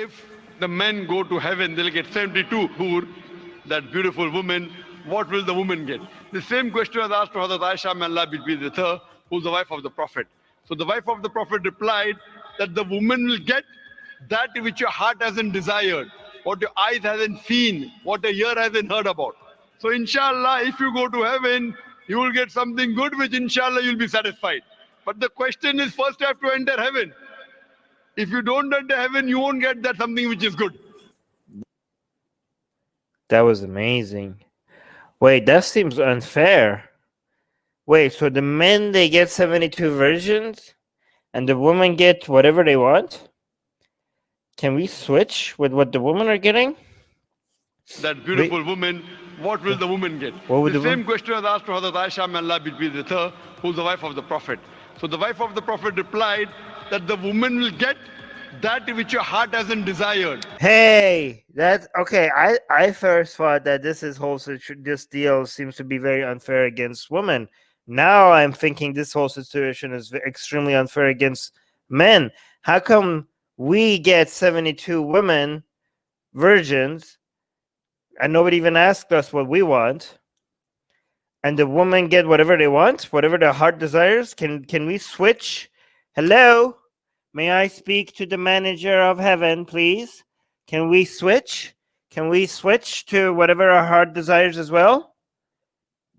If the men go to heaven, they'll get 72 hur, that beautiful woman. What will the woman get? The same question was asked to Hazrat Aisha, may Allah be pleased with her, who's the wife of the Prophet. So the wife of the Prophet replied that the woman will get that which your heart hasn't desired, what your eyes hasn't seen, what your ear hasn't heard about. So inshallah, if you go to heaven, you will get something good, which inshallah you'll be satisfied. But the question is, first you have to enter heaven. If you don't enter heaven, you won't get that something which is good. That was amazing. Wait, that seems unfair. Wait, so the men, they get 72 virgins, and the women get whatever they want? Can we switch with what the women are getting? That beautiful woman, what will the woman get? What would the the same question was asked to Hazrat Aisha, may Allah be pleased with her, who's the wife of the Prophet. So the wife of the Prophet replied that the woman will get that which your heart hasn't desired. Hey, that's okay. I first thought that this deal seems to be very unfair against women. Now I'm thinking this whole situation is extremely unfair against men. How come we get 72 women, virgins, and nobody even asked us what we want, and the women get whatever they want, whatever their heart desires? Can we switch? Hello? May I speak to the manager of heaven, please? Can we switch? Can we switch to whatever our heart desires as well?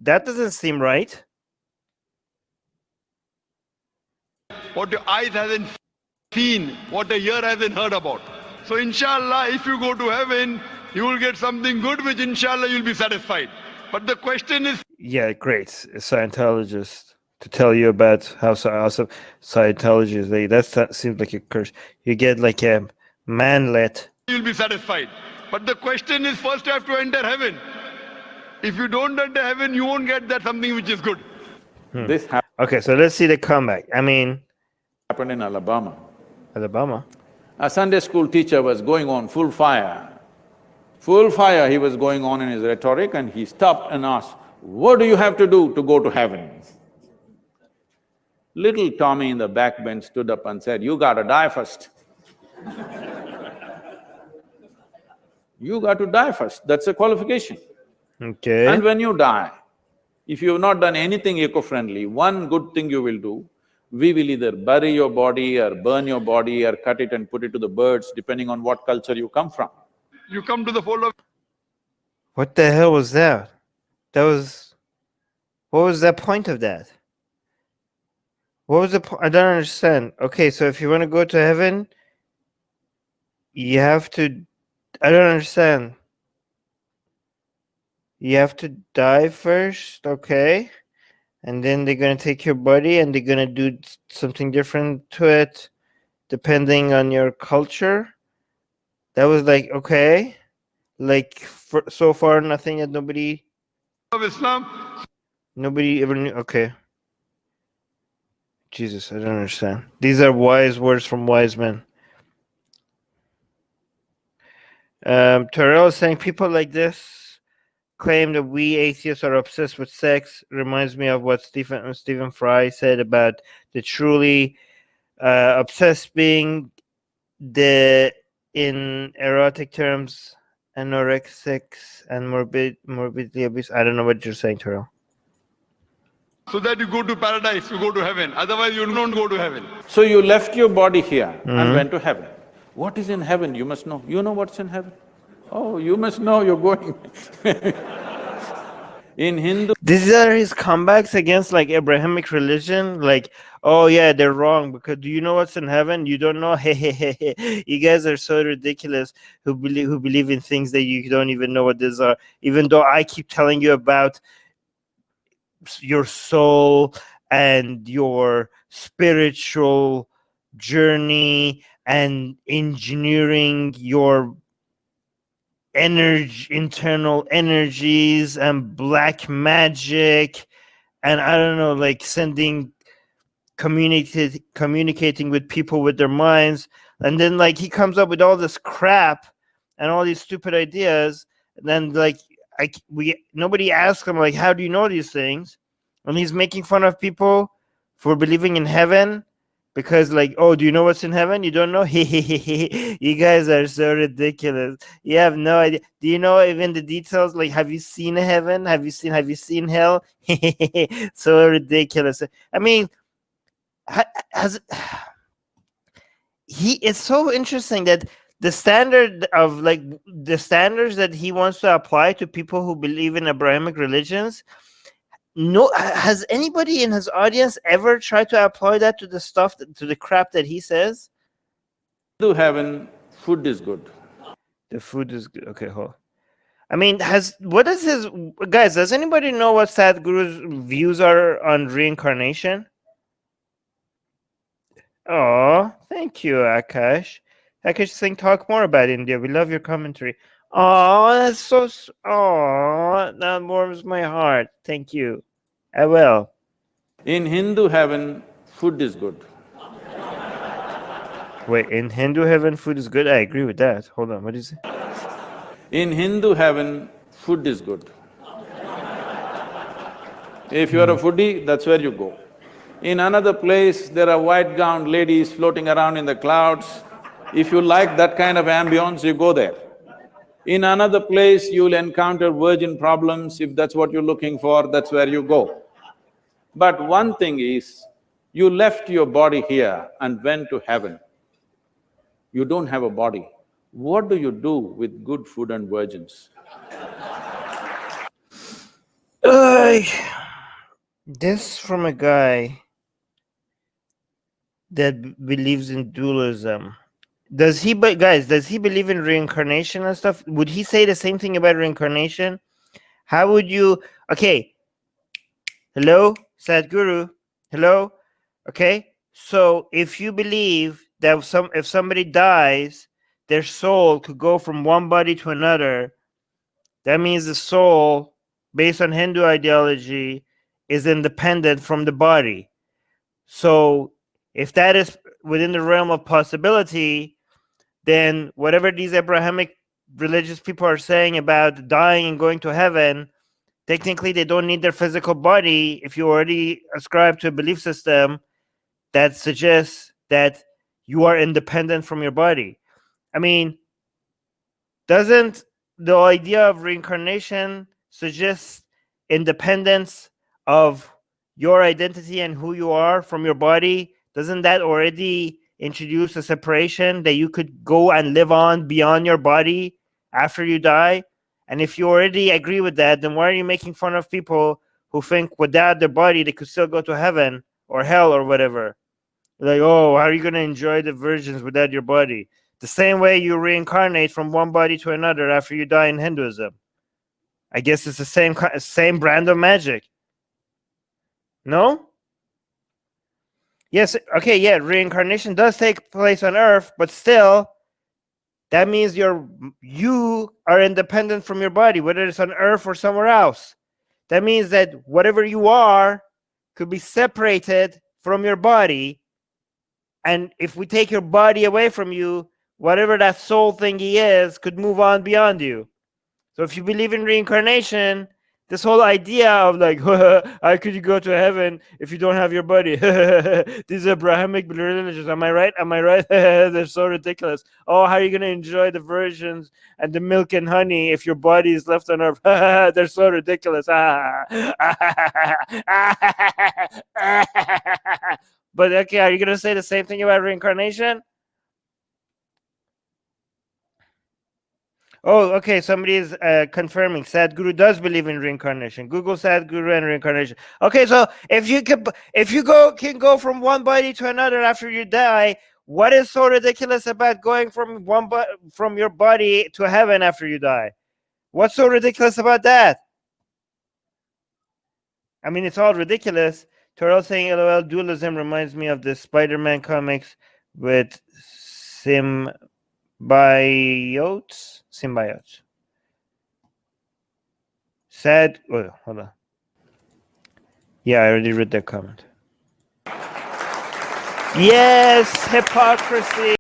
That doesn't seem right. What your eyes hasn't seen, what your ear hasn't heard about. So inshallah, if you go to heaven, you will get something good, which inshallah you'll be satisfied. But the question is... Yeah, great. A Scientologist to tell you about how so awesome Scientology is. That seems like a curse. You get like a manlet. You'll be satisfied. But the question is, first you have to enter heaven. If you don't enter heaven, you won't get that something which is good. Okay, so let's see the comeback. I mean... happened in Alabama. Alabama? A Sunday school teacher was going on full fire. Full fire he was going on in his rhetoric, and he stopped and asked, "What do you have to do to go to heaven?" Little Tommy in the back bench stood up and said, "You gotta die first." You got to die first, that's a qualification. Okay. And when you die, if you have not done anything eco-friendly, one good thing you will do, we will either bury your body or burn your body or cut it and put it to the birds, depending on what culture you come from. You come to the fold of... What the hell was that? What was the point of that? What was the point? I don't understand. Okay, so if you want to go to heaven, you have to... I don't understand. You have to die first, okay? And then they're going to take your body and they're going to do something different to it depending on your culture. That was like, okay. Like, so far, nothing that nobody... of Islam. Nobody ever knew. Okay. Jesus, I don't understand. These are wise words from wise men. Terrell is saying people like this claim that we atheists are obsessed with sex. Reminds me of what Stephen Fry said about the truly obsessed being in erotic terms, anorexics and morbidly obese. I don't know what you're saying, Terrell. So that you go to paradise, you go to heaven. Otherwise, you don't go to heaven. So you left your body here and went to heaven. What is in heaven? You must know. You know what's in heaven? Oh, you must know you're going. In Hindu… These are his comebacks against like Abrahamic religion. Like, oh yeah, they're wrong because do you know what's in heaven? You don't know? Hey, hey, hey, hey. You guys are so ridiculous who believe in things that you don't even know what these are. Even though I keep telling you about your soul and your spiritual journey and engineering your internal energies and black magic and I don't know, like communicating with people with their minds, and then like he comes up with all this crap and all these stupid ideas, and then like nobody asks him like, how do you know these things? And he's making fun of people for believing in heaven Because like, oh, do you know what's in heaven? You don't know? You guys are so ridiculous. You have no idea. Do you know even the details? Like, have you seen heaven? Have you seen hell? So ridiculous. I mean, has it's so interesting that the standard of like the standards that he wants to apply to people who believe in Abrahamic religions, no, has anybody in his audience ever tried to apply that to the stuff to the crap that he says? Hindu heaven, food is good. The food is good. Okay, hold. I mean, what is his guys? Does anybody know what Sadhguru's views are on reincarnation? Oh, thank you, Akash. Akash saying talk more about India. We love your commentary. Oh, that's so. Oh, that warms my heart. Thank you. I will. In Hindu heaven, food is good. Wait, in Hindu heaven, food is good. I agree with that. Hold on. What is it? In Hindu heaven, food is good. If you're a foodie, that's where you go. In another place, there are white-gowned ladies floating around in the clouds. If you like that kind of ambience, you go there. In another place, you'll encounter virgin problems. If that's what you're looking for, that's where you go. But one thing is, you left your body here and went to heaven. You don't have a body. What do you do with good food and virgins? This from a guy that believes in dualism. Does he, but guys, does he believe in reincarnation and stuff? Would he say the same thing about reincarnation? How would you, okay, hello, Sadhguru, hello, okay? So if you believe that if somebody dies, their soul could go from one body to another, that means the soul, based on Hindu ideology, is independent from the body. So if that is within the realm of possibility, then whatever these Abrahamic religious people are saying about dying and going to heaven, technically they don't need their physical body if you already ascribe to a belief system that suggests that you are independent from your body. I mean, doesn't the idea of reincarnation suggest independence of your identity and who you are from your body? Doesn't that already introduce a separation that you could go and live on beyond your body after you die? And if you already agree with that, then why are you making fun of people who think without their body they could still go to heaven or hell or whatever? Like, oh, how are you going to enjoy the virgins without your body? The same way you reincarnate from one body to another after you die in Hinduism. I guess it's the same brand of magic. No? Yes, okay, yeah, reincarnation does take place on Earth, but still, that means you are independent from your body, whether it's on Earth or somewhere else. That means that whatever you are could be separated from your body, and if we take your body away from you, whatever that soul thingy is could move on beyond you. So if you believe in reincarnation, this whole idea of like, how could you go to heaven if you don't have your body? These Abrahamic religions, am I right? Am I right? They're so ridiculous. Oh, how are you going to enjoy the virgins and the milk and honey if your body is left on earth? They're so ridiculous. But okay, are you going to say the same thing about reincarnation? Oh, okay. Somebody is confirming Sadhguru does believe in reincarnation. Google Sadhguru and reincarnation. Okay, so if you can go from one body to another after you die, what is so ridiculous about going from from your body to heaven after you die? What's so ridiculous about that? I mean, it's all ridiculous. Terrell saying, "LOL, dualism reminds me of the Spider-Man comics with symbiotes." Sad. Oh, hold on. Yeah, I already read that comment. Yes, hypocrisy.